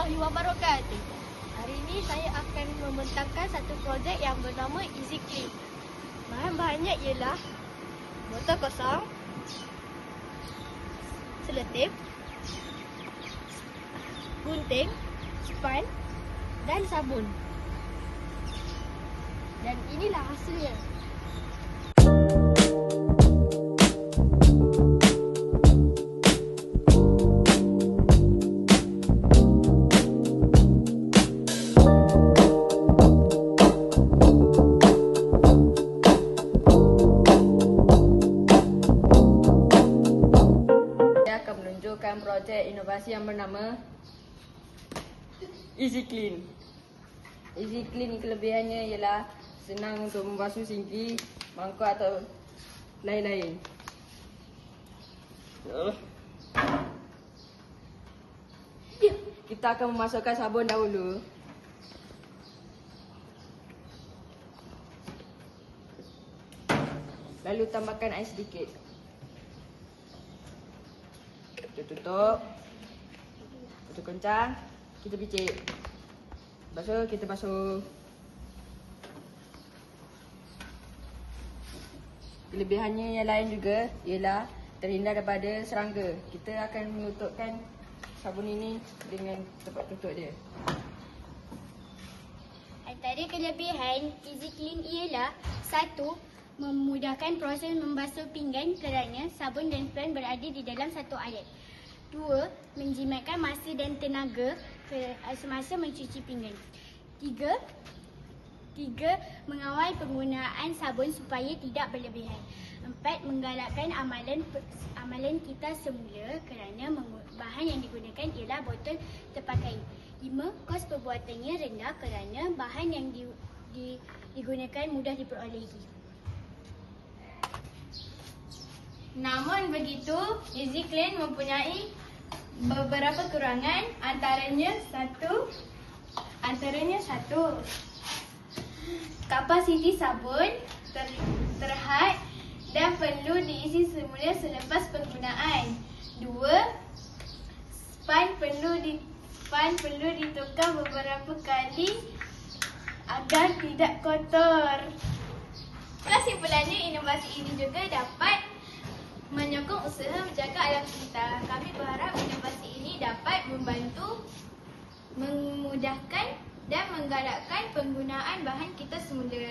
warahmatullahi wabarakatuh. Hari ini saya akan membentangkan satu projek yang bernama Easy Clean. Bahan-bahannya ialah botol kosong, selotip, gunting, span dan sabun. Dan inilah hasilnya. Menunjukkan projek inovasi yang bernama Easy Clean. Easy Clean kelebihannya ialah senang untuk membasuh sinki, mangkuk atau lain-lain. Kita akan memasukkan sabun dahulu. Lalu tambahkan air sedikit. Kita tutup. Tutup kencang. Kita picit. Basuh, kita basuh. Kelebihannya yang lain juga ialah terhindar daripada serangga. Kita akan menutupkan sabun ini dengan tempat tutup dia. Antara kelebihan Easy Clean ialah satu, memudahkan proses membasuh pinggan kerana sabun dan span berada di dalam satu alat. Dua, menjimatkan masa dan tenaga semasa mencuci pinggan. Tiga, mengawal penggunaan sabun supaya tidak berlebihan. Empat, menggalakkan amalan kita semula kerana bahan yang digunakan ialah botol terpakai. Lima, kos pembuatannya rendah kerana bahan yang digunakan mudah diperolehi. Namun begitu, Easy Clean mempunyai beberapa kekurangan, antaranya satu, kapasiti sabun terhad dan perlu diisi semula selepas penggunaan. Dua, span perlu ditukar beberapa kali agar tidak kotor. Kesimpulannya, inovasi ini juga dapat menyokong usaha menjaga alam sekitar. Kami berharap inovasi ini dapat membantu, memudahkan dan menggalakkan penggunaan bahan kita semula.